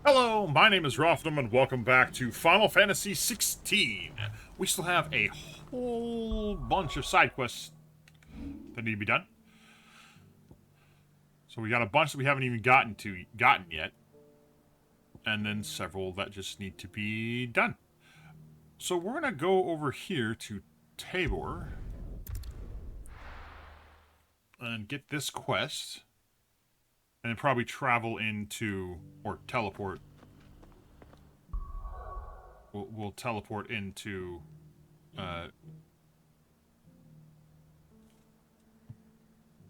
Hello, my name is Rothnum, and welcome back to Final Fantasy XVI. We still have a whole bunch of side quests that need to be done. So we got a bunch that we haven't even gotten yet, and then several that just need to be done. So we're gonna go over here to Tabor and get this quest, and then probably travel into or teleport. We'll teleport into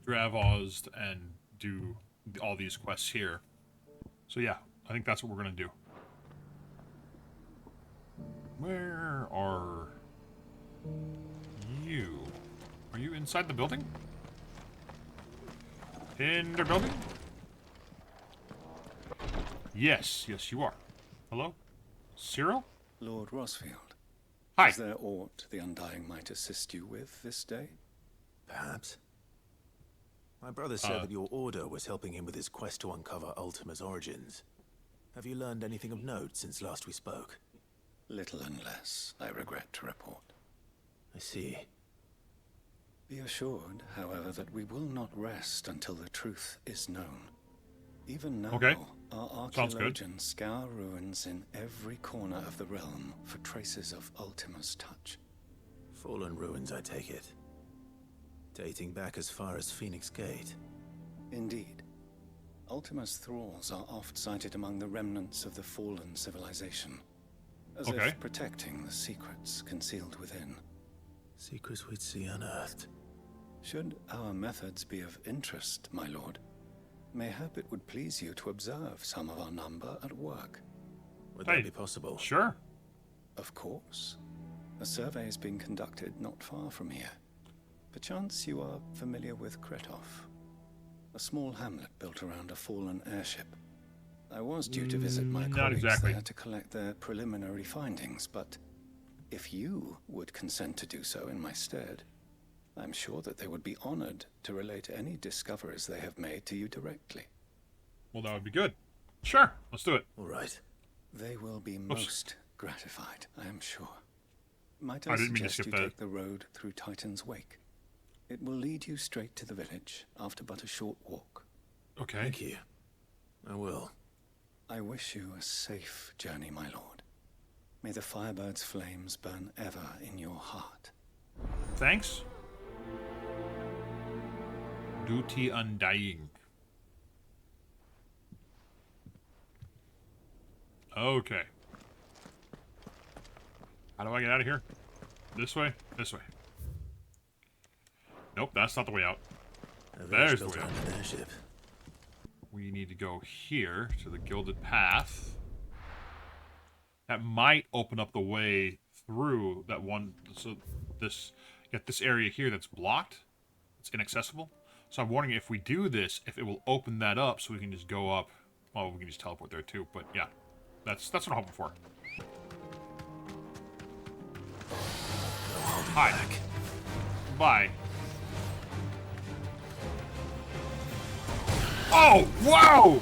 Dravozd and do all these quests here. So yeah, I think that's what we're gonna do. Where are you? Are you inside the building? In the building? Yes, you are. Hello? Cyril? Lord Rosfield, Hi. is there aught the Undying might assist you with this day? Perhaps. My brother said that your order was helping him with his quest to uncover Ultima's origins. Have you learned anything of note since last we spoke? Little and less, I regret to report. I see. Be assured, however, that we will not rest until the truth is known. Even now, Okay. our Sounds good. archaeologians scour ruins in every corner of the realm for traces of Ultima's touch. Fallen ruins, I take it. Dating back as far as Phoenix Gate. Indeed. Ultima's thralls are oft sighted among the remnants of the fallen civilization, as if protecting the secrets concealed within. Secrets we'd see unearthed. Should our methods be of interest, my lord, mayhap it would please you to observe some of our number at work. Would that be possible? Sure. Of course. A survey is being conducted not far from here. Perchance you are familiar with Kretov, a small hamlet built around a fallen airship. I was due to visit my colleagues there to collect their preliminary findings, but if you would consent to do so in my stead, I'm sure that they would be honored to relate any discoveries they have made to you directly. Well, that would be good. Sure, let's do it. All right. They will be most gratified, I am sure. Might I I didn't mean to suggest skip you that. take the road through Titan's Wake? It will lead you straight to the village after but a short walk. Okay. Thank you. I will. I wish you a safe journey, my lord. May the Firebird's flames burn ever in your heart. Thanks. Duty Undying. Okay. How do I get out of here? This way? This way. Nope, that's not the way out. There's the way out. An airship. We need to go here to the Gilded Path. That might open up the way through that one. So this area here that's blocked. It's inaccessible. So I'm wondering if we do this, if it will open that up so we can just go up. Well, we can just teleport there too. But yeah, that's what I'm hoping for. Hi. Bye. Oh, wow!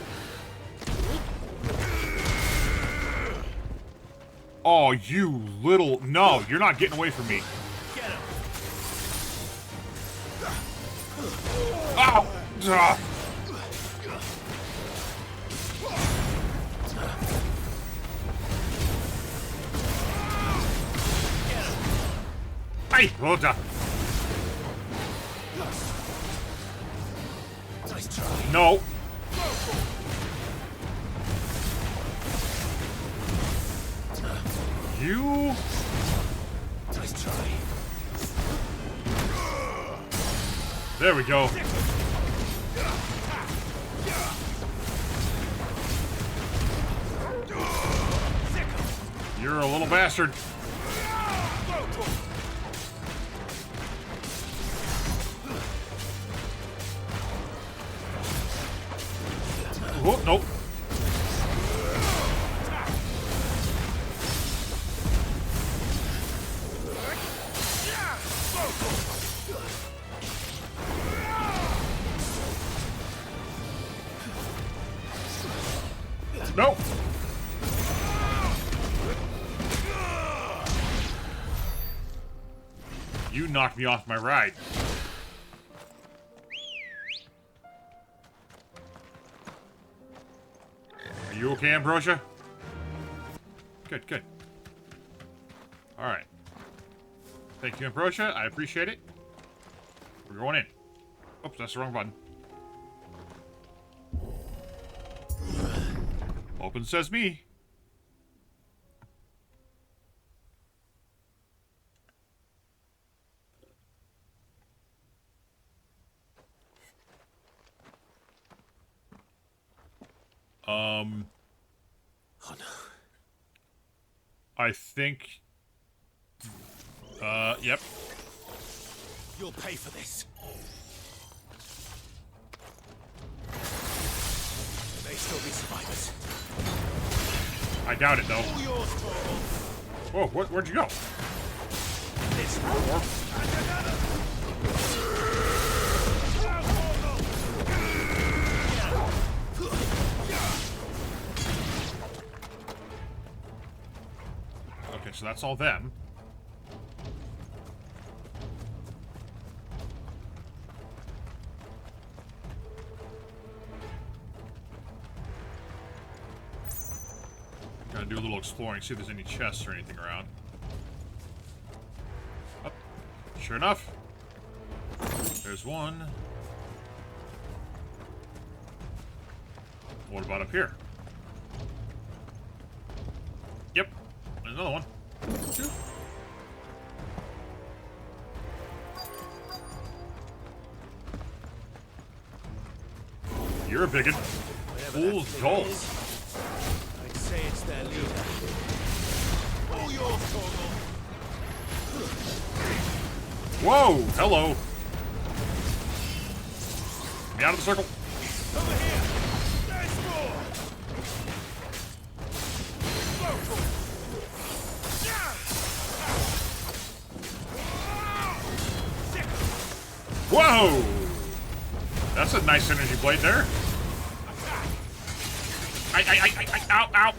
Oh, you little... No, you're not getting away from me. Get him! Ow! Ugh. Hey, hold up. Nice try. No. You... Nice try. There we go. You're a little bastard. Oh, nope. Nope. You knocked me off my ride. Are you okay, Ambrosia? Good, good. Alright. Thank you, Ambrosia. I appreciate it. We're going in. Oops, that's the wrong button. Open sesame. Oh no. I think... yep. You'll pay for this. There may still be survivors. I doubt it, though. All yours, Torvald. Whoa, where'd you go? This Okay, so that's all them. Gotta do a little exploring, see if there's any chests or anything around. Oh, sure enough. There's one. What about up here? Yep, there's another one. Two. You're a bigot. Fool's gold. I'd say it's their leader. All yours, Torvald. Whoa! Hello. Get me out of the circle. Over here. There's more. Whoa! That's a nice energy blade there. Ow, ow.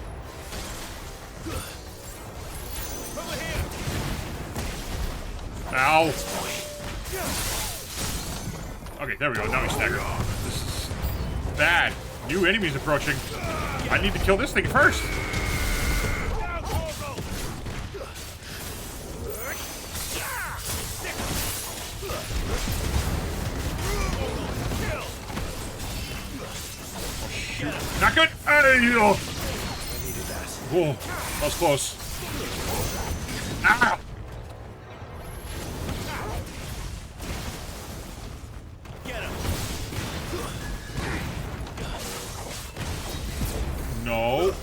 Over here. Ow. Okay, there we go. Now he's staggered. This is bad. New enemies approaching. I need to kill this thing first. Not good. Oh. Whoa, that was close. Ah! Get him. No.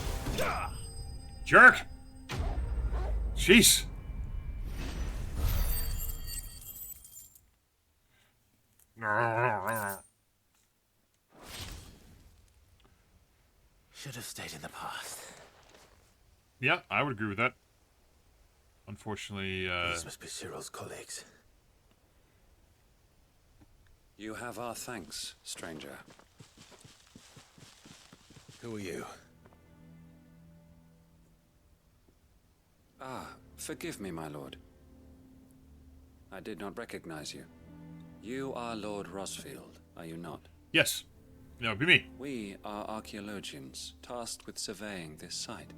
Jerk. Jeez. Should have stayed in the past. Yeah, I would agree with that. Unfortunately, These must be Cyril's colleagues. You have our thanks, stranger. Who are you? Ah, forgive me, my lord. I did not recognize you. You are Lord Rosfield, are you not? yes. That would be me. We are archaeologians, tasked with surveying this site.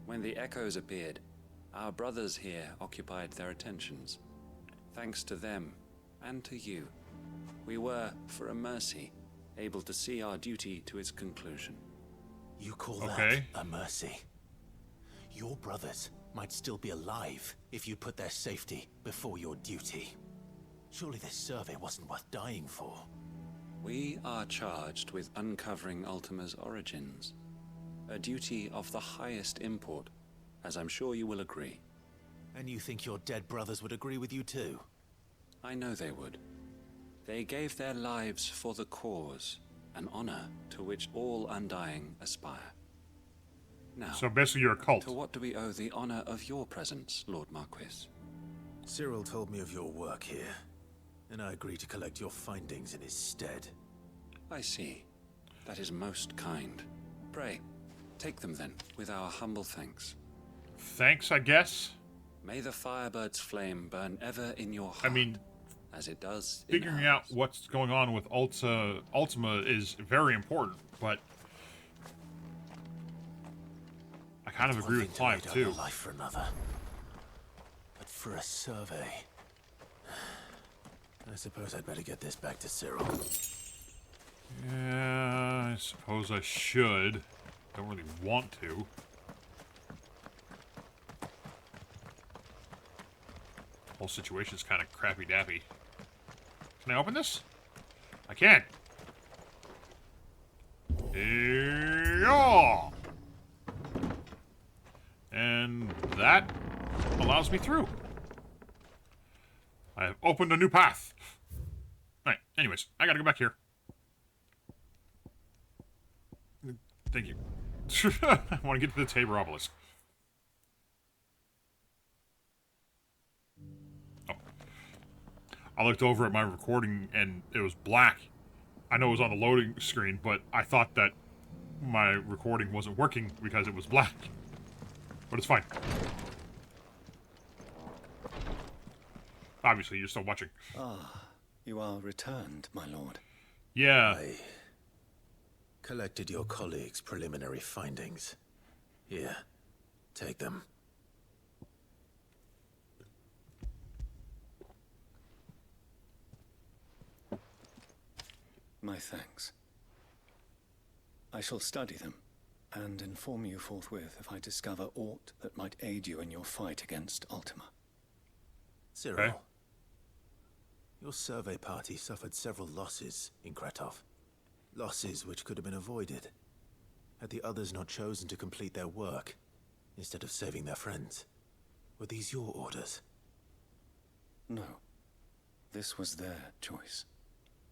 When the echoes appeared, our brothers here occupied their attentions. Thanks to them, and to you, we were, for a mercy, able to see our duty to its conclusion. You call Okay. that a mercy? Your brothers might still be alive if you put their safety before your duty. Surely this survey wasn't worth dying for. We are charged with uncovering Ultima's origins, a duty of the highest import, as I'm sure you will agree. And you think your dead brothers would agree with you too? I know they would. They gave their lives for the cause, an honor to which all Undying aspire. Now, So basically, you're a cult. to what do we owe the honor of your presence, Lord Marquis? Cyril told me of your work here, and I agreed to collect your findings in his stead. I see. That is most kind. Pray, take them then, with our humble thanks. Thanks, I guess. May the Firebird's flame burn ever in your heart. I mean, as it does in figuring out ours. what's going on with Ultima is very important, but I kind of agree with Clive too. Life for another, but for a survey, I suppose I'd better get this back to Cyril. Yeah, I suppose I should. Don't really want to. Whole situation's kind of crappy-dappy. Can I open this? I can. Yeah. And that allows me through. I have opened a new path. Alright, anyways, I gotta go back here. Thank you. I want to get to the Tabor obelisk. Oh. I looked over at my recording and it was black. I know it was on the loading screen, but I thought that my recording wasn't working because it was black. But it's fine. Obviously, you're still watching. Ah, you are returned, my lord. Yeah. I collected your colleagues' preliminary findings. Here, take them. My thanks. I shall study them and inform you forthwith if I discover aught that might aid you in your fight against Ultima. Cyril, Okay. Your survey party suffered several losses in Kretov. Losses which could have been avoided had the others not chosen to complete their work instead of saving their friends. Were these your orders? No. This was their choice.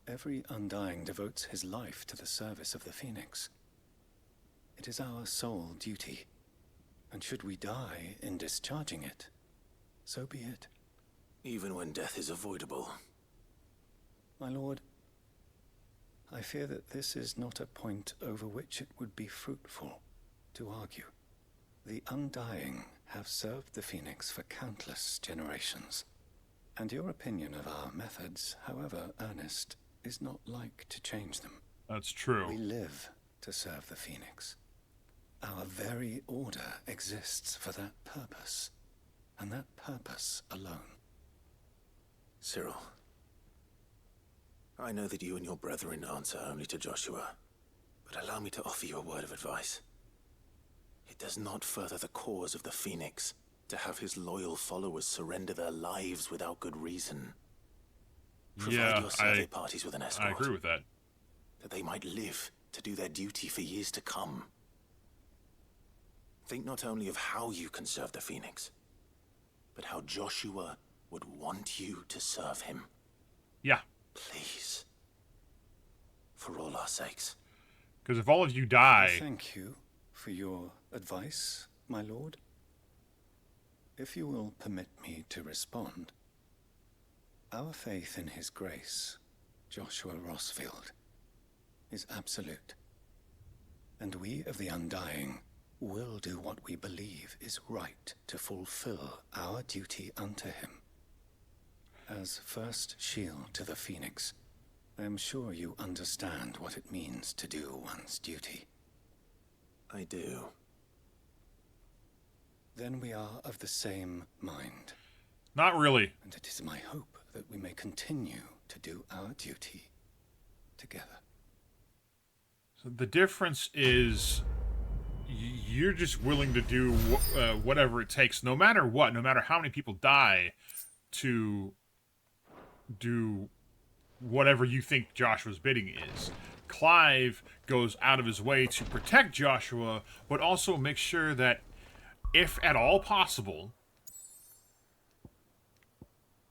Every Undying devotes his life to the service of the Phoenix. It is our sole duty, and should we die in discharging it, so be it. Even when death is avoidable. My lord, I fear that this is not a point over which it would be fruitful to argue. The Undying have served the Phoenix for countless generations, and your opinion of our methods, however earnest, is not like to change them. That's true. We live to serve the Phoenix. Our very order exists for that purpose, and that purpose alone. Cyril, I know that you and your brethren answer only to Joshua, but allow me to offer you a word of advice. It does not further the cause of the Phoenix to have his loyal followers surrender their lives without good reason. Provide your survey parties with an escort. I agree with that. That they might live to do their duty for years to come. Think not only of how you can serve the Phoenix, but how Joshua would want you to serve him. Yeah. Please. For all our sakes. Because if all of you die... Thank you for your advice, my lord. If you will permit me to respond, our faith in his grace, Joshua Rossfield, is absolute. And we of the Undying will do what we believe is right to fulfill our duty unto him. As first shield to the Phoenix, I am sure you understand what it means to do one's duty. I do. Then we are of the same mind. Not really. And it is my hope that we may continue to do our duty together. So the difference is you're just willing to do whatever it takes, no matter what, no matter how many people die, to do whatever you think Joshua's bidding is. Clive goes out of his way to protect Joshua, but also make sure that, if at all possible,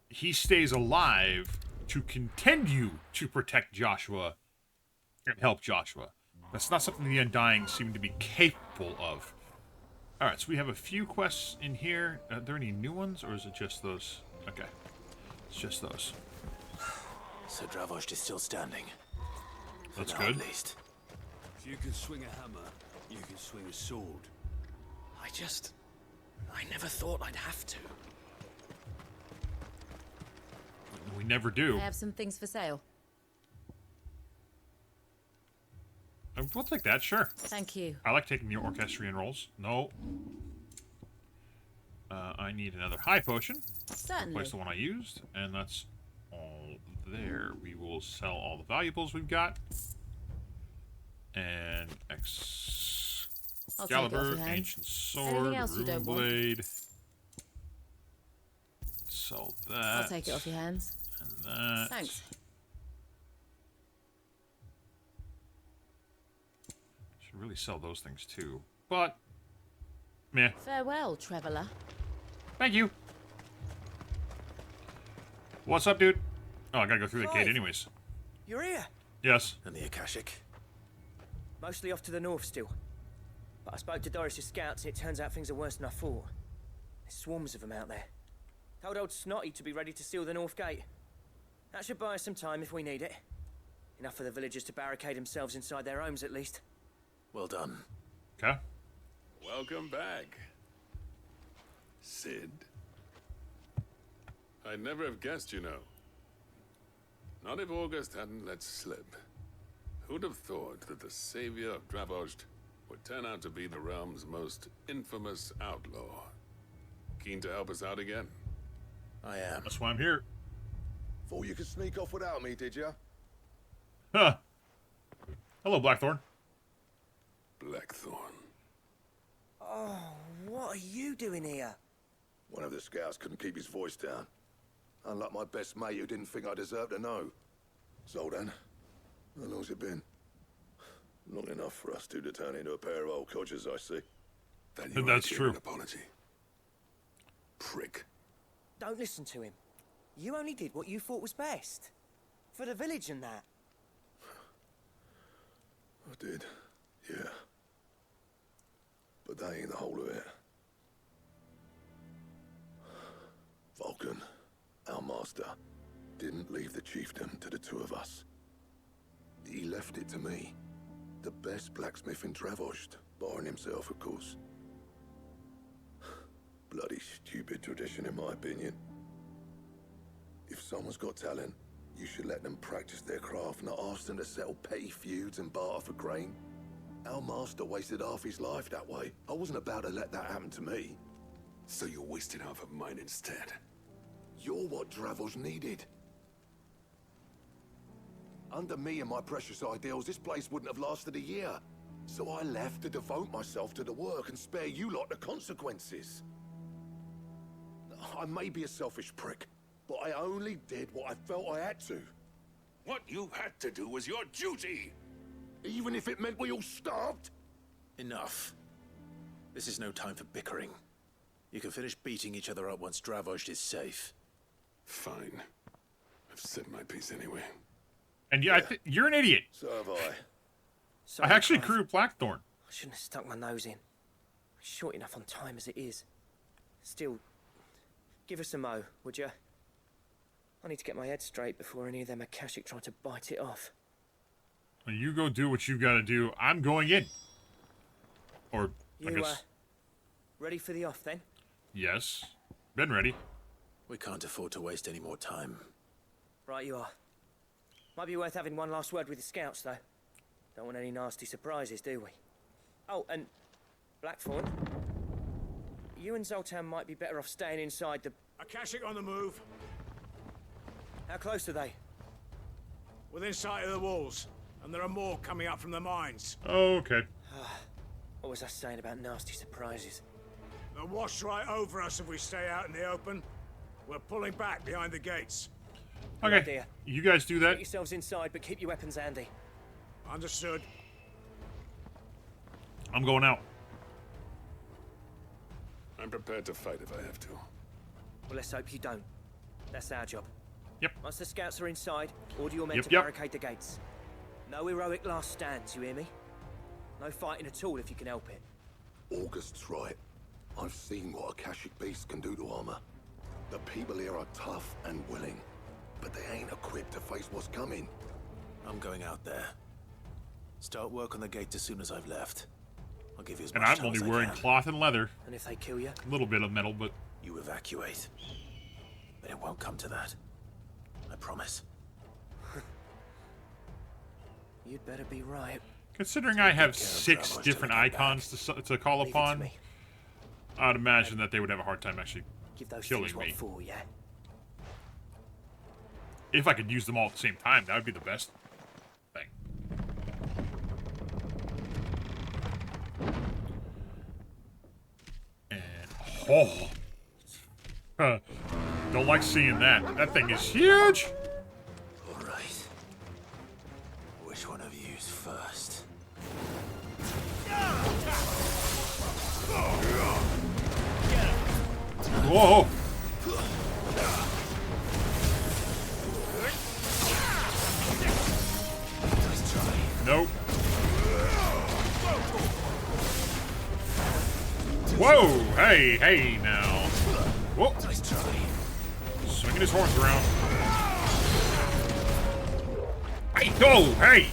he stays alive to continue to protect Joshua and help Joshua. That's not something the Undying seem to be capable of. Alright, so we have a few quests in here. Are there any new ones, or is it just those? Okay. It's just those. So Dravost is still standing. That's For now, good. At least. If you can swing a hammer, you can swing a sword. I just I never thought I'd have to. We never do. I have some things for sale. We'll take that, sure. Thank you. I like taking the orchestrion rolls. No. I need another high potion. Certainly. Replace the one I used, and that's all there. We will sell all the valuables we've got. And I'll take it off Excalibur, your hands. ancient sword, Anything else you rune don't want? blade. Sell that. I'll take it off your hands. And that. Thanks. Should really sell those things too. But, meh. Farewell, traveller. Thank you. What's up, dude? Oh, I gotta go through the gate Clive. anyways. You're here. Yes. And the Akashic? Mostly off to the north still. But I spoke to Doris's scouts and it turns out things are worse than I thought. There's swarms of them out there. Told old Snotty to be ready to seal the north gate. That should buy us some time if we need it. Enough for the villagers to barricade themselves inside their homes at least. Well done. Okay. Welcome back, Sid. I'd never have guessed, you know. Not if August hadn't let slip. Who'd have thought that the savior of Dravost would turn out to be the realm's most infamous outlaw? Keen to help us out again? I am. That's why I'm here. Thought you could sneak off without me, did you? Huh. Hello, Blackthorn. Blackthorn. Oh, what are you doing here? One of the scouts couldn't keep his voice down. Unlike my best mate who didn't think I deserved to know. Zoldan, how long's it been? Long enough for us two to turn into a pair of old codgers, I see. Then you That's owe him true. an apology. Prick. Don't listen to him. You only did what you thought was best. For the village and that. I did, yeah. But that ain't the whole of it. Vulcan, our master, didn't leave the chiefdom to the two of us. He left it to me. The best blacksmith in Dravost, barring himself, of course. Bloody stupid tradition, in my opinion. If someone's got talent, you should let them practice their craft, not ask them to settle petty feuds and barter for grain. Our master wasted half his life that way. I wasn't about to let that happen to me. So you wasted half of mine instead. You're what Dravost needed. Under me and my precious ideals, this place wouldn't have lasted a year. So I left to devote myself to the work and spare you lot the consequences. I may be a selfish prick, but I only did what I felt I had to. What you had to do was your duty! Even if it meant we all starved? Enough. This is no time for bickering. You can finish beating each other up once Dravost is safe. Fine. I've said my piece anyway. And yeah, you're an idiot. So have I. Sorry, I actually Clive. grew Blackthorn. I shouldn't have stuck my nose in. Short enough on time as it is. Still, give us a mo, would you? I need to get my head straight before any of them Akashic try to bite it off. Well, you go do what you've got to do. I'm going in. Or, I You, guess, ready for the off then? yes. Been ready. We can't afford to waste any more time. Right you are. Might be worth having one last word with the scouts, though. Don't want any nasty surprises, do we? Oh, and Blackthorn, you and Zoltan might be better off staying inside the... Akashic on the move. How close are they? Within sight of the walls. And there are more coming up from the mines. Okay. What was I saying about nasty surprises? They'll wash right over us if we stay out in the open. We're pulling back behind the gates. Good Okay. idea. You guys do Get that. yourselves inside, but keep your weapons handy. Understood. I'm going out. I'm prepared to fight if I have to. Well, let's hope you don't. That's our job. Yep. Once the scouts are inside, order your men Yep, to yep. barricade the gates. No heroic last stands, you hear me? No fighting at all if you can help it. August's right. I've seen what Akashic beasts can do to armor. The people here are tough and willing, but they ain't equipped to face what's coming. I'm going out there. Start work on the gate as soon as I've left. I'll give you as And much I'm time only as I wearing can. cloth and leather. And if they kill you? A little bit of metal, but... You evacuate. But it won't come to that. I promise. You'd better be right. Considering I have care of 6 Dravos different till we get icons to call Leave it to upon, me. I'd imagine that they would have a hard time actually Give those killing things what me. for, yeah? If I could use them all at the same time, that would be the best thing. And don't like seeing that. That thing is huge. All right. Which one of you's first? Whoa. Nope. Whoa! Hey, hey now. Whoa! Nice try. Swinging his horns around. Hey, go! Hey!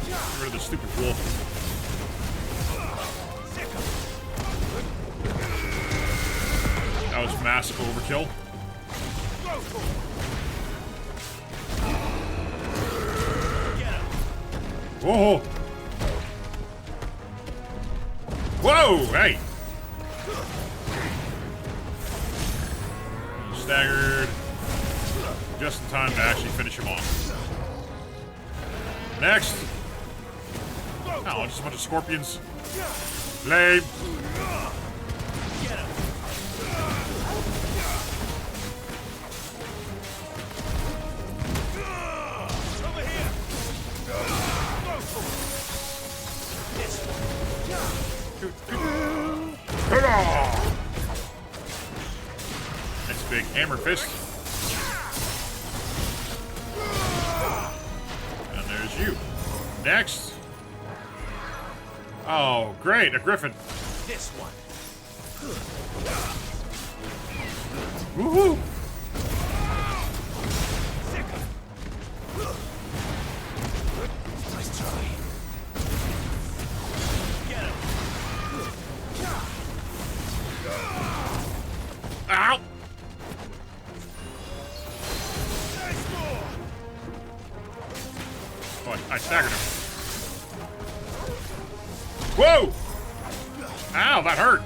Get rid of the stupid wolf. That was massive overkill. Whoa! Whoa! Hey! Staggered. Just in time to actually finish him off. Next! Oh, just a bunch of scorpions. Lame! Nice big hammer fist. And there's you. Next. Oh, great, a griffin. This one. Woohoo! Nice try. Ow! Oh, I staggered him. Whoa! Ow, that hurt.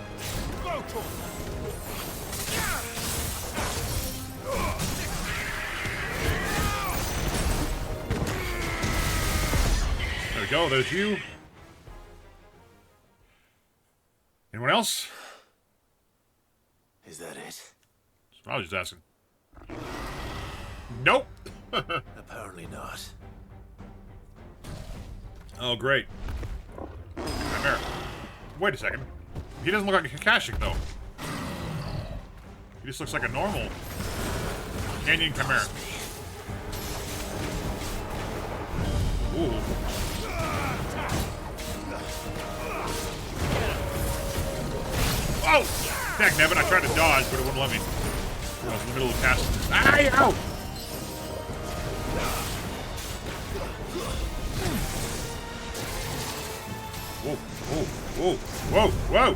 There we go, there's you. Anyone else? Is that it? That's what I was just asking. Nope. Apparently not. Oh, great. Chimera. Wait a second. He doesn't look like a Kakashik, though. He just looks like a normal Canyon Chimera. Ooh. Oh! Dagnabbit, I tried to dodge, but it wouldn't let me. I was in the middle of the cast. Ah, ow! Whoa, whoa, whoa, whoa, whoa!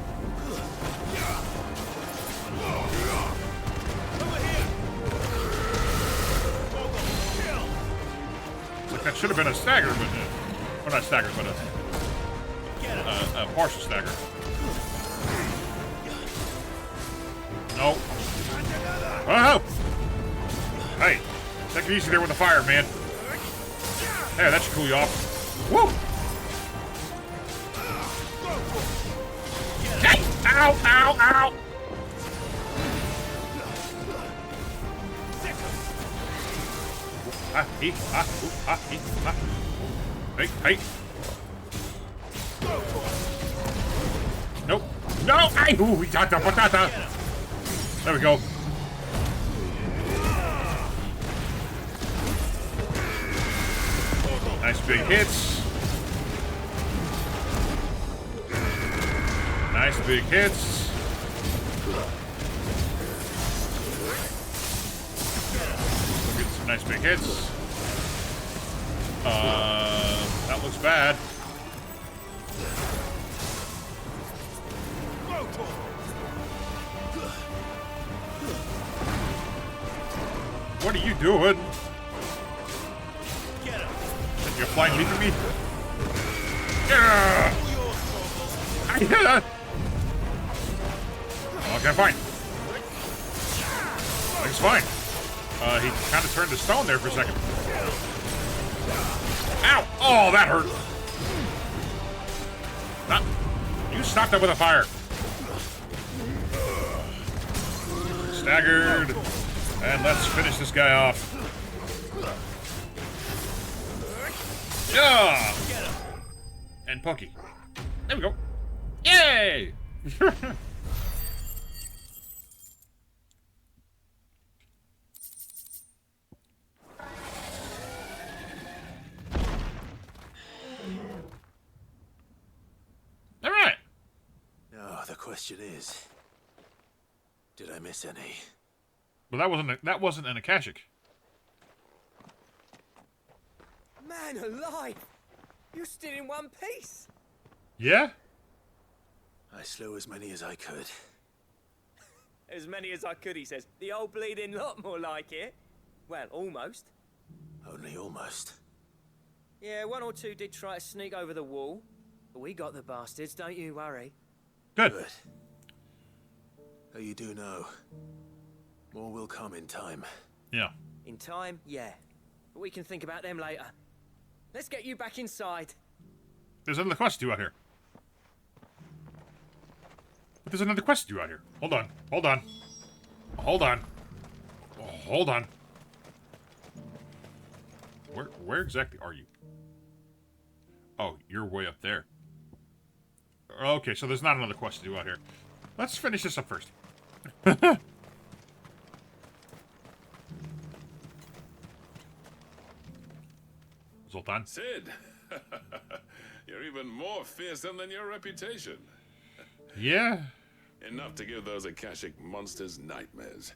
Like that should have been a stagger, but well, not stagger, but a partial stagger. No. Oh! Hey, take it easy there with the fire, man. Hey, that should cool you off. Woo! Hey! Ow! Ow! Ow! Ah, he, ah, ooh, ah, he, ah. Hey, hey. Nope. No! Ay! Ooh, tata, patata. There we go. Nice big hits. Nice big hits. Get some Nice big hits. That looks bad. What are you doing? Get him. You're flying leap at me? Yeah! I hit that! Okay, fine. It's fine. He kind of turned to stone there for a second. Ow! Oh, that hurt. Not, you stopped that with a fire. Staggered. And let's finish this guy off. Yeah! And Pokey. There we go. Yay! All right. Now, the question is, did I miss any? But that wasn't an Akashic. Man alive! You're still in one piece! Yeah? I slew as many as I could. As many as I could, he says. The old bleeding lot, more like it. Well, almost. Only almost. Yeah, one or two did try to sneak over the wall. But we got the bastards, don't you worry. Good. Good. Though you do know, more will come in time. Yeah. In time, yeah. But we can think about them later. Let's get you back inside. There's another quest to do out here. But there's another quest to do out here. Hold on. Hold on. Hold on. Oh, hold on. Where exactly are you? Oh, you're way up there. Okay, so there's not another quest to do out here. Let's finish this up first. Zoltan. Sid, you're even more fearsome than your reputation. Yeah. Enough to give those Akashic monsters nightmares.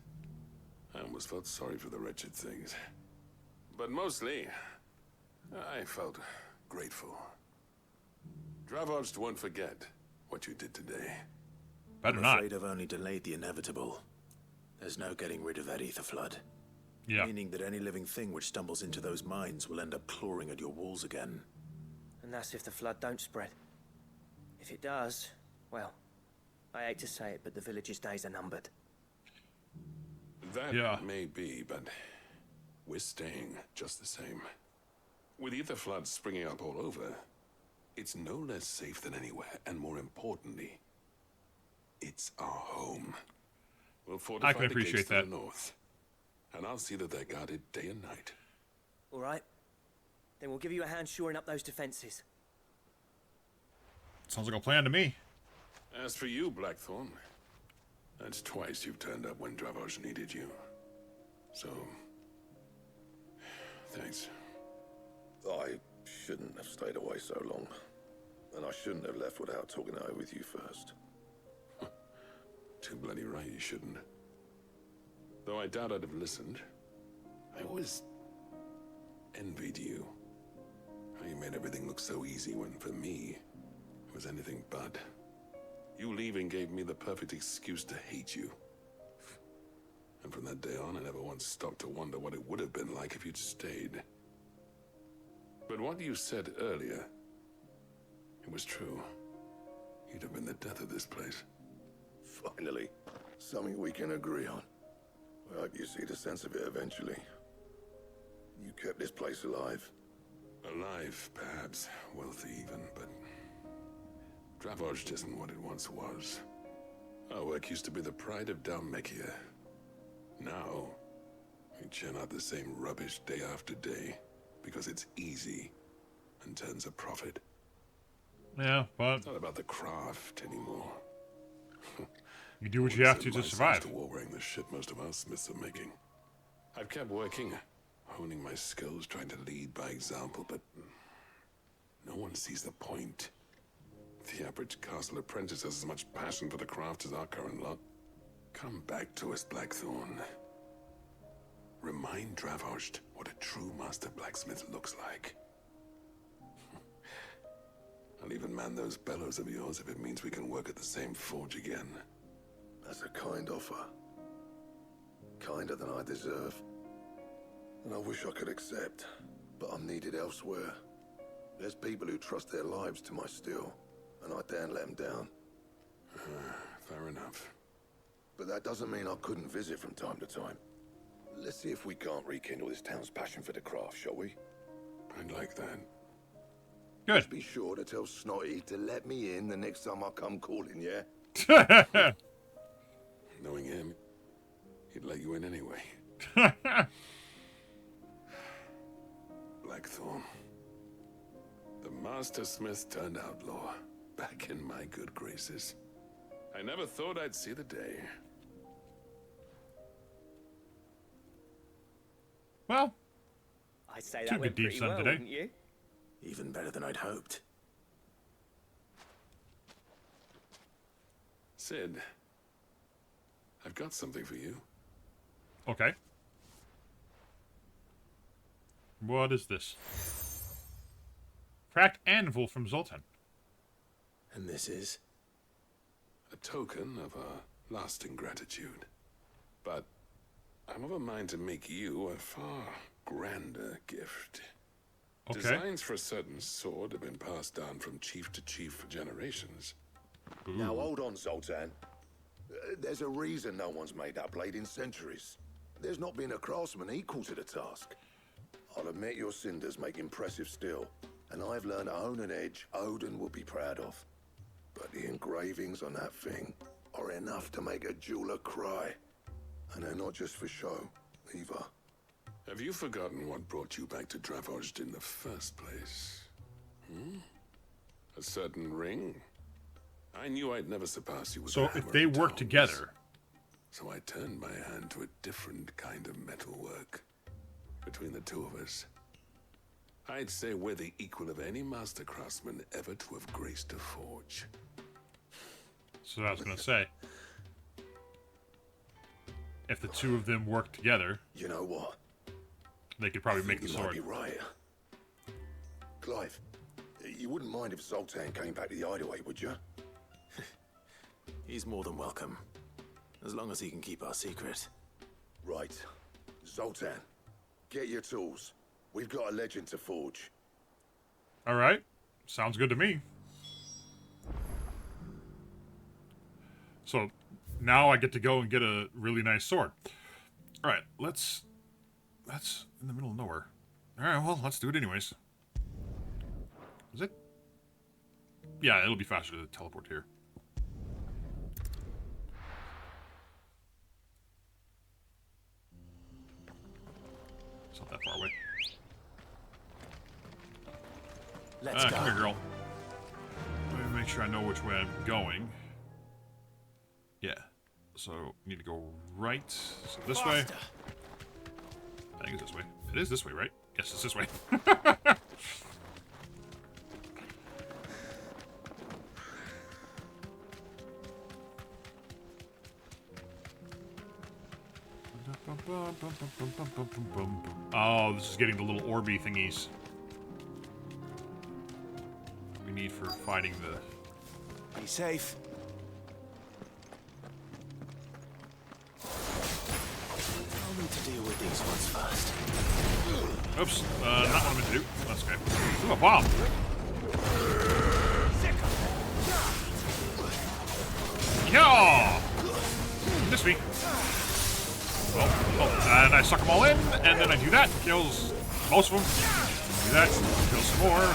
I almost felt sorry for the wretched things. But mostly, I felt grateful. Dravoged won't forget what you did today. Better I'm not. afraid I've only delayed the inevitable. There's no getting rid of that ether flood. Yeah. Meaning that any living thing which stumbles into those mines will end up clawing at your walls again. And that's if the flood don't spread. If it does, well, I hate to say it, but the village's days are numbered. That may be, but we're staying just the same. With ether floods springing up all over, it's no less safe than anywhere, and more importantly, it's our home. We'll fortify I can the gates appreciate to that. the north, and I'll see that they're guarded day and night. All right? Then we'll give you a hand shoring up those defenses. Sounds like a plan to me. As for you, Blackthorn, that's twice you've turned up when Dravoj needed you. So, thanks. I shouldn't have stayed away so long. And I shouldn't have left without talking it over with you first. Too bloody right you shouldn't. Though I doubt I'd have listened. I always envied you. How you made everything look so easy when, for me, it was anything but. You leaving gave me the perfect excuse to hate you. And from that day on, I never once stopped to wonder what it would have been like if you'd stayed. But what you said earlier, it was true. You'd have been the death of this place. Finally, something we can agree on. I hope you see the sense of it eventually. You kept this place alive. Alive, perhaps. Wealthy even, but Dravoj isn't what it once was. Our work used to be the pride of Dalmekia. Now, we churn out the same rubbish day after day because it's easy and turns a profit. Yeah, but It's not about the craft anymore. you do what you have to Myself survive. to war wearing the shit most of our smiths are making. I've kept working, honing my skills, trying to lead by example, but no one sees the point. The average castle apprentice has as much passion for the craft as our current lot. Come back to us, Blackthorn. Remind Dravost what a true master blacksmith looks like. I'll even man those bellows of yours if it means we can work at the same forge again. That's a kind offer. Kinder than I deserve. And I wish I could accept, but I'm needed elsewhere. There's people who trust their lives to my steel, and I daren't let them down. Fair enough. But that doesn't mean I couldn't visit from time to time. Let's see if we can't rekindle this town's passion for the craft, shall we? I'd like that. Good. Just be sure to tell Snotty to let me in the next time I come calling, yeah? Knowing him, he'd let you in anyway. Blackthorn. The Master Smith turned outlaw, back in my good graces. I never thought I'd see the day. Well, I'd say Took that a went deep pretty sun well, today. wouldn't you? Even better than I'd hoped. Sid, I've got something for you. okay. What is this? Cracked anvil from Zoltan. And this is? A token of our lasting gratitude. But I'm of a mind to make you a far grander gift. Okay. Designs for a certain sword have been passed down from chief to chief for generations. Now hold on, Zoltan. There's a reason no one's made that blade in centuries. There's not been a craftsman equal to the task. I'll admit your cinders make impressive steel, and I've learned to own an edge Odin will be proud of. But the engravings on that thing are enough to make a jeweler cry. And they're not just for show, either. Have you forgotten what brought you back to Dravost in the first place? A certain ring? I knew I'd never surpass you with So a if hammer they and work tongs. together, So I turned my hand to a different kind of metalwork. Between the two of us, I'd say we're the equal of any master craftsman ever to have graced a forge. so I was gonna say, if the two of them work together, You know what? they could probably make the You might sword. be right. Clive, you wouldn't mind if Zoltan came back to the hideaway, would you? He's more than welcome. As long as he can keep our secret. Right. Zoltan, get your tools. We've got a legend to forge. All right, sounds good to me. So now I get to go and get a really nice sword. All right, that's in the middle of nowhere. All right, well, let's do it anyways. Is it? Yeah, it'll be faster to teleport here. It's not that far away. Let's go. Come here, girl. Let me make sure I know which way I'm going. Yeah. So, need to go right. So this way. I think it's this way. It is this way, right? Yes, it's this way. Oh, this is getting the little orby thingies we need for fighting the... Be safe. I'll need to deal with these ones first. Oops, not what I meant to do. That's okay. Ooh, a bomb! Yeah! Miss me. Oh, and I suck them all in, and then I do that, kills most of them. Do that, kills some more.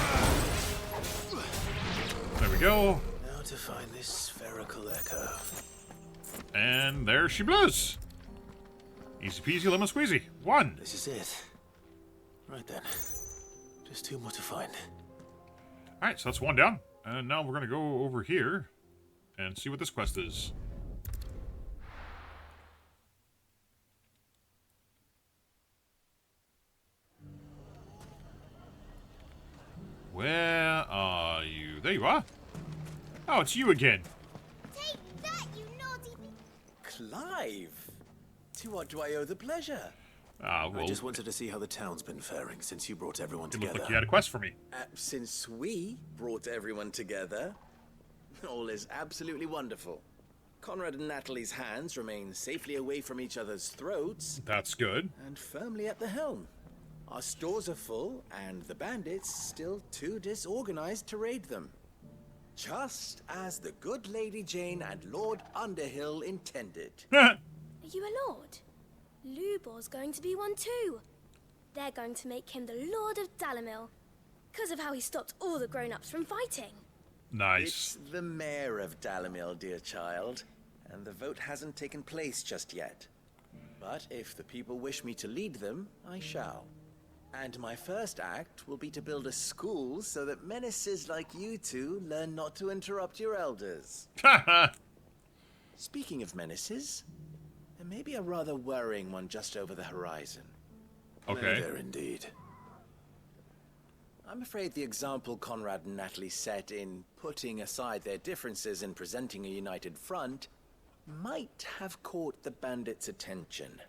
There we go. Now to find this spherical echo. And there she blows. Easy peasy, lemon squeezy. One. This is it. Right then. Just two more to find. Alright, so that's one down. And now we're going to go over here and see what this quest is. Where are you? There you are. Oh, it's you again. Take that, you naughty... Clive! To what do I owe the pleasure? Well, I just wanted to see how the town's been faring since you brought everyone it together. looked like you had a quest for me. Since we brought everyone together, all is absolutely wonderful. Conrad and Natalie's hands remain safely away from each other's throats That's good. and firmly at the helm. Our stores are full, and the bandits still too disorganized to raid them. Just as the good Lady Jane and Lord Underhill intended. Are you a lord? Lubor's going to be one too. They're going to make him the Lord of Dalamil, because of how he stopped all the grown-ups from fighting. Nice. It's the mayor of Dalamil, dear child, and the vote hasn't taken place just yet. But if the people wish me to lead them, I shall. And my first act will be to build a school so that menaces like you two learn not to interrupt your elders. Speaking of menaces, there may be a rather worrying one just over the horizon. Okay. There indeed. I'm afraid the example Conrad and Natalie set in putting aside their differences and presenting a united front might have caught the bandits' attention.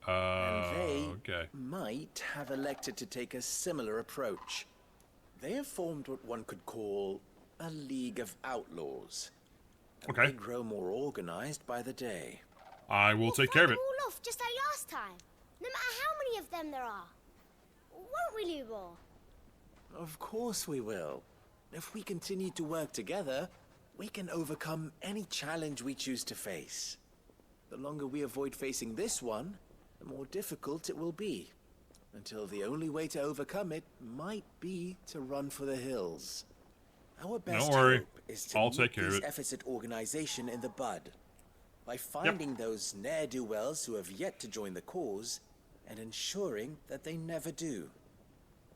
And they Okay. might have elected to take a similar approach. They have formed what one could call a League of Outlaws. And Okay. they grow more organized by the day. I will take care of it. All off just like last time. No matter how many of them there are. Won't we, Lubor? Of course we will. If we continue to work together, we can overcome any challenge we choose to face. The longer we avoid facing this one, the more difficult it will be. Until the only way to overcome it might be to run for the hills. Our best Don't worry. hope is to I'll nip take care of these it. efforts at organization in the bud. By finding those ne'er-do-wells who have yet to join the cause, and ensuring that they never do.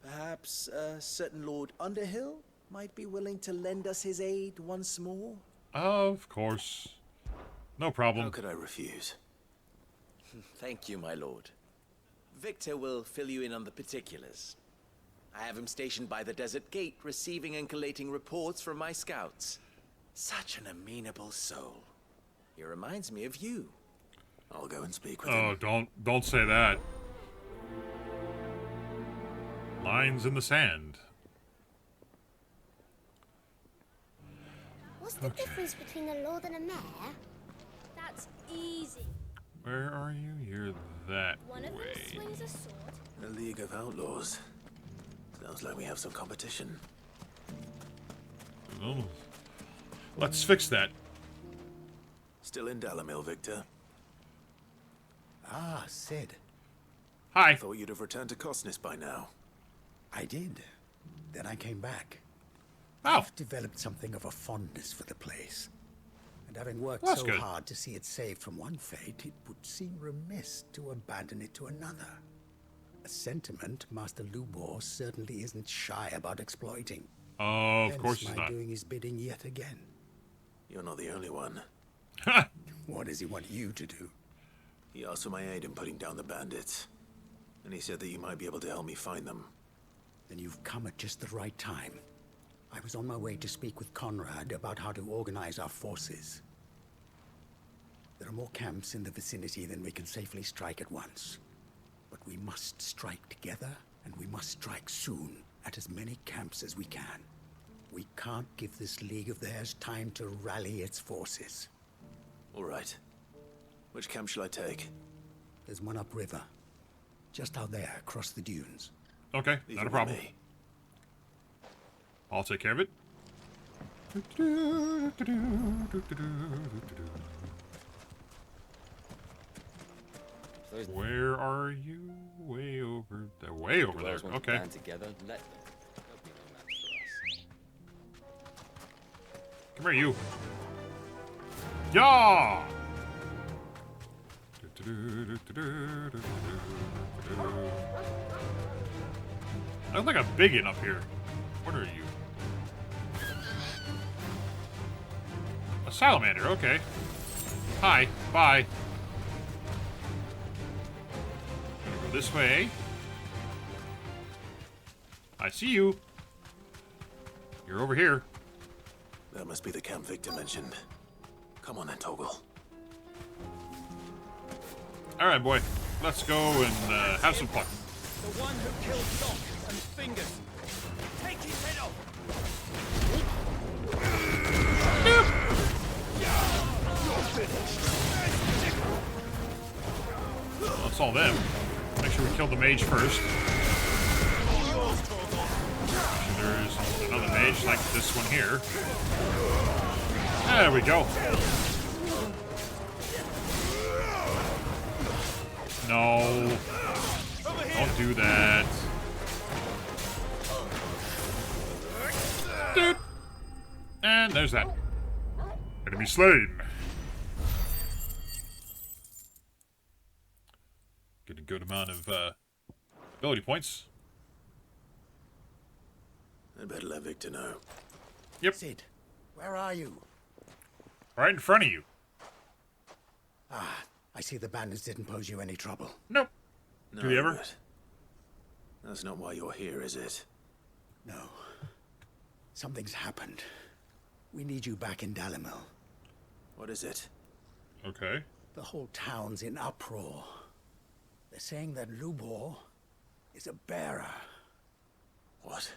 Perhaps a certain Lord Underhill might be willing to lend us his aid once more? Of course. No problem. How could I refuse? Thank you, my lord. Victor will fill you in on the particulars. I have him stationed by the desert gate, receiving and collating reports from my scouts. Such an amenable soul. He reminds me of you. I'll go and speak with Oh, him. don't say that. Lines in the sand. What's the difference between a lord and a mayor? That's easy. Where are you? You're that One of them way. swings a sword. A League of Outlaws. Sounds like we have some competition. Oh. Let's fix that. Still in Dalamil, Victor. Ah, Sid. Hi. Thought you'd have returned to Cosnis by now. I did. Then I came back. Oh. I've developed something of a fondness for the place. And having worked That's so good. hard to see it saved from one fate, it would seem remiss to abandon it to another. A sentiment Master Lubor certainly isn't shy about exploiting. Of Hence course he's my not. doing his bidding yet again. You're not the only one. What does he want you to do? He asked for my aid in putting down the bandits. And he said that you might be able to help me find them. Then you've come at just the right time. I was on my way to speak with Conrad about how to organize our forces. There are more camps in the vicinity than we can safely strike at once. But we must strike together, and we must strike soon at as many camps as we can. We can't give this league of theirs time to rally its forces. All right. Which camp shall I take? There's one upriver. Just out there, across the dunes. Okay, Leave not it a with problem. me. I'll take care of it. Where are you? Way over there. Way over there. Okay. Together, let them. There'll be no match for us. Come here, you. Yeah! I look like a biggin up here. What are you? A salamander, okay. Hi, bye. Gonna go this way. I see you. You're over here. That must be the camp Victor mentioned. Come on then, Toggle. Alright, boy. let's go and have some fun. The one who killed Doc and Fingers. Take his head off! Well, it's all them. Make sure we kill the mage first. There's another mage like this one here. There we go. No. Don't do that. Dude. And there's that. Enemy slain. Get a good amount of ability points. I'd better let Victor know. Yep. Sid, where are you? Right in front of you. Ah, I see the bandits didn't pose you any trouble. Nope. No, Do they ever? but that's not why you're here, is it? No. Something's happened. We need you back in Dalimil. What is it? Okay. The whole town's in uproar. They're saying that Lubor is a bearer. What?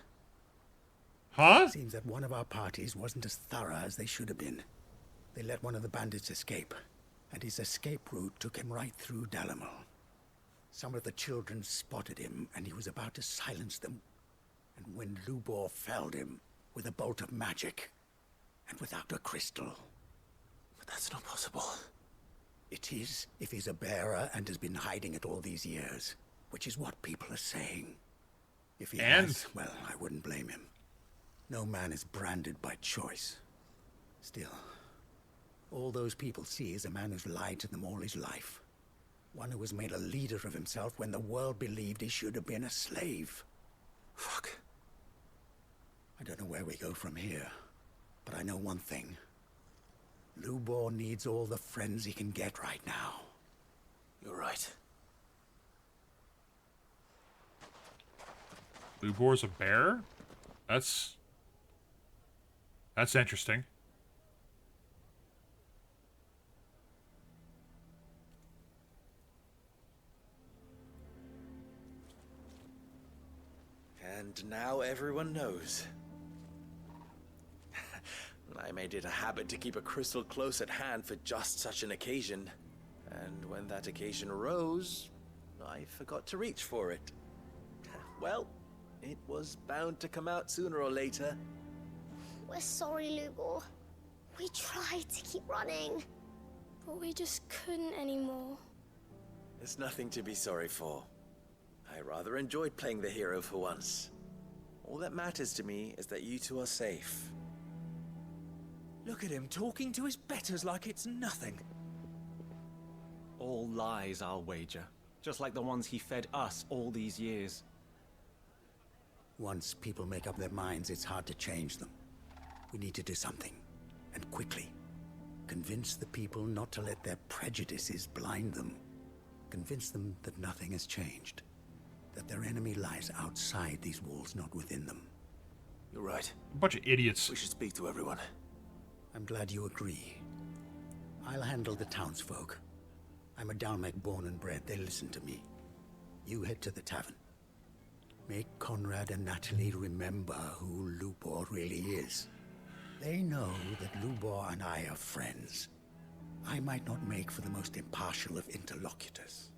Huh? Seems that one of our parties wasn't as thorough as they should have been. They let one of the bandits escape, and his escape route took him right through Dalimil. Some of the children spotted him, and he was about to silence them. And when Lubor felled him with a bolt of magic, and without a crystal. But that's not possible. It is, if he's a bearer and has been hiding it all these years, which is what people are saying. If he has, well, I wouldn't blame him. No man is branded by choice. Still, all those people see is a man who's lied to them all his life. One who has made a leader of himself when the world believed he should have been a slave. Fuck. I don't know where we go from here, but I know one thing. Lubor needs all the friends he can get right now. You're right. Lubor's a bear? That's interesting. And now everyone knows. I made it a habit to keep a crystal close at hand for just such an occasion. And when that occasion arose, I forgot to reach for it. Well, it was bound to come out sooner or later. We're sorry, Lubor. We tried to keep running. But we just couldn't anymore. There's nothing to be sorry for. I rather enjoyed playing the hero for once. All that matters to me is that you two are safe. Look at him talking to his betters like it's nothing. All lies, I'll wager. Just like the ones he fed us all these years. Once people make up their minds, it's hard to change them. We need to do something, and quickly. Convince the people not to let their prejudices blind them. Convince them that nothing has changed. That their enemy lies outside these walls, not within them. You're right. A bunch of idiots. We should speak to everyone. I'm glad you agree. I'll handle the townsfolk. I'm a Dalmec born and bred. They listen to me. You head to the tavern. Make Conrad and Natalie remember who Lubor really is. They know that Lubor and I are friends. I might not make for the most impartial of interlocutors.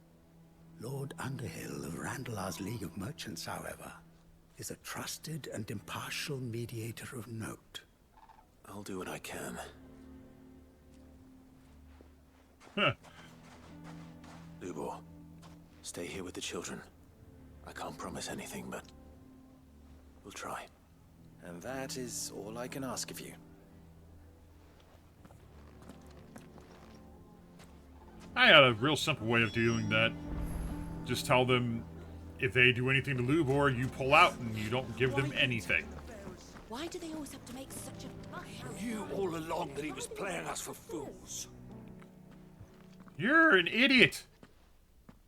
Lord Underhill of Randalar's League of Merchants, however, is a trusted and impartial mediator of note. I'll do what I can. Huh. Lubor, stay here with the children. I can't promise anything, but we'll try. And that is all I can ask of you. I had a real simple way of doing that. Just tell them if they do anything to Lubor, you pull out and you don't give them anything. Why do they always have to make such a fuss? You all along that he was playing us for fools. You're an idiot.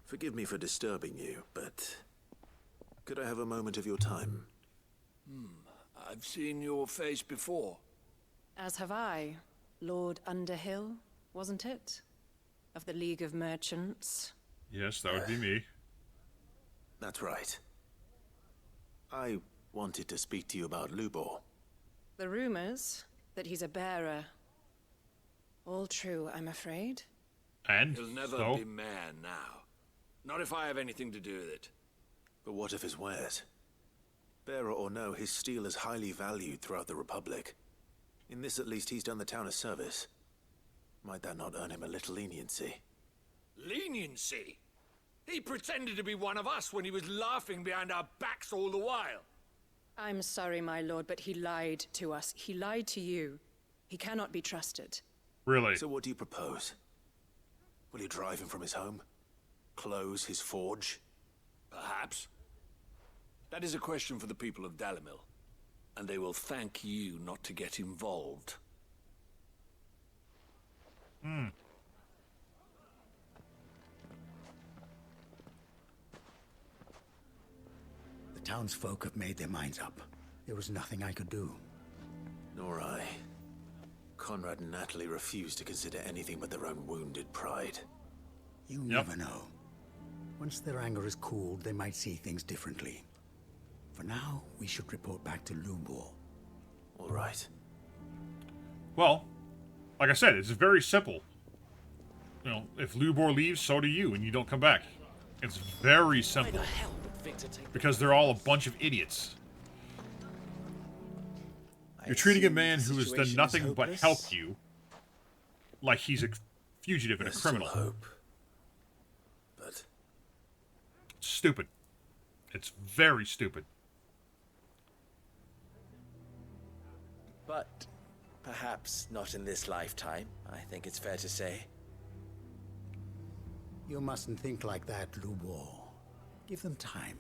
Forgive me for disturbing you, but could I have a moment of your time? I've seen your face before. As have I. Lord Underhill, wasn't it? Of the League of Merchants. Yes, that would be me. That's right. I wanted to speak to you about Lubor. The rumors that he's a bearer. All true, I'm afraid. And He'll never so? be mayor now. Not if I have anything to do with it. But what of his wares? Bearer or no, his steel is highly valued throughout the Republic. In this, at least, he's done the town a service. Might that not earn him a little leniency? Leniency? He pretended to be one of us when he was laughing behind our backs all the while. I'm sorry, my lord, but he lied to us. He lied to you. He cannot be trusted. Really? So what do you propose? Will you drive him from his home? Close his forge? Perhaps. That is a question for the people of Dalimil. And they will thank you not to get involved. The townsfolk have made their minds up. There was nothing I could do. Nor I. Conrad and Natalie refused to consider anything but their own wounded pride. You never know. Once their anger is cooled, they might see things differently. For now, we should report back to Lubor. All right. Well, like I said, it's very simple. You know, if Lubor leaves, so do you, and you don't come back. It's very simple. Because they're all a bunch of idiots. You're treating a man who has done nothing but help you like he's a fugitive and a criminal. Hope. But stupid. It's very stupid. But perhaps not in this lifetime, I think it's fair to say. You mustn't think like that, Lubor. Give them time.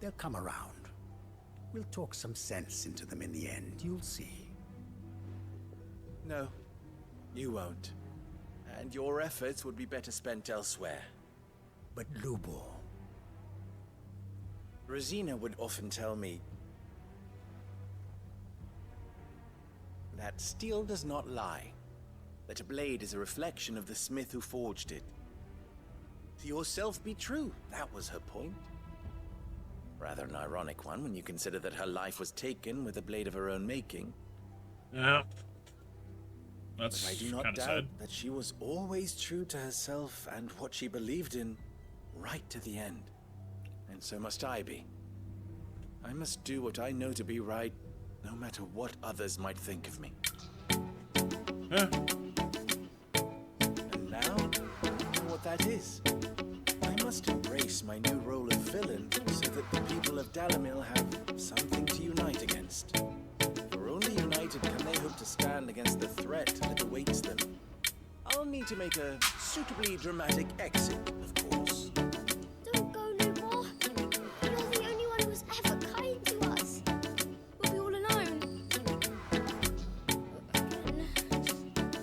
They'll come around. We'll talk some sense into them in the end, you'll see. No, you won't. And your efforts would be better spent elsewhere. But Lubor... Rosina would often tell me that steel does not lie. That a blade is a reflection of the smith who forged it. To yourself be true, that was her point. Rather an ironic one when you consider that her life was taken with a blade of her own making. Yeah. That's but I do not kind of doubt sad. that she was always true to herself and what she believed in, right to the end. And so must I be. I must do what I know to be right, no matter what others might think of me. Yeah. And now, I know what that is. I must embrace my new role of villain so that the people of Dalimil have something to unite against. For only united can they hope to stand against the threat that awaits them. I'll need to make a suitably dramatic exit, of course. Don't go, Lubor. You're the only one who was ever kind to us. We'll be all alone.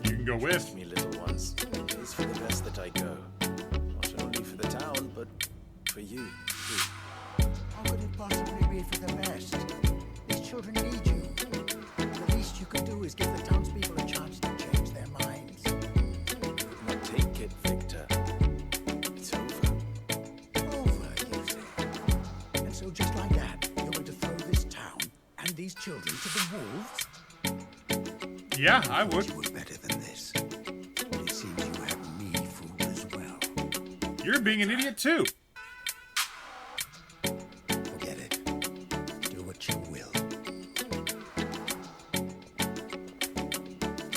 You can go with. Trust me, little ones. It is for the best that I go. Not only for the town, but for you, too. How could it possibly be for the best? These children need you. The least you could do is give the townspeople a chance to change their minds. Could not take it, Victor. It's over. Over, you say? And so just like that, you're going to throw this town and these children to the wolves? Yeah, I would. You were better than this. It seems you had me fooled as well. You're being an idiot too. Forget it. Do what you will.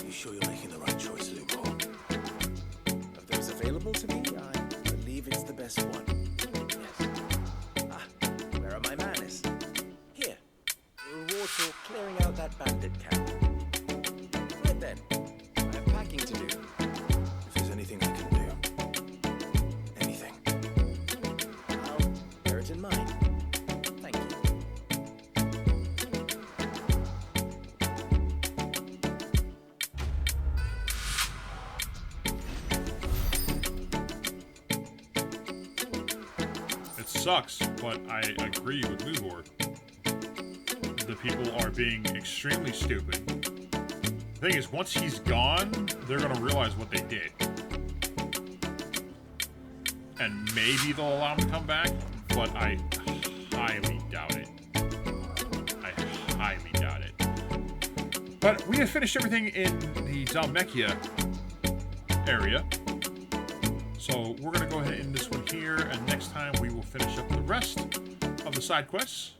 you sure you're making the right choice, Lubor? Of those available to me, I believe it's the best one. Yes. Ah, where are my manners? Here. A reward for clearing out that bandit camp. Right then. I have packing to do. If there's anything I can do, anything. I'll bear it in mind. Thank you. It sucks, but I agree with Lubor. The people are being extremely stupid. The thing is, once he's gone, they're gonna realize what they did. and maybe they'll allow him to come back, but I highly doubt it. I highly doubt it. But we have finished everything in the Zalmechia area. So we're going to go ahead and end this one here, and next time we will finish up the rest of the side quests,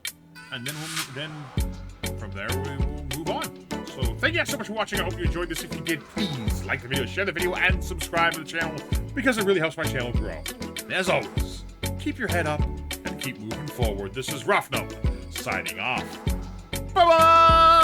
and then from there we will move on. So thank you guys so much for watching. I hope you enjoyed this. If you did, please like the video, share the video, and subscribe to the channel, because it really helps my channel grow. And as always, keep your head up and keep moving forward. This is Ruffno, signing off. Bye-bye!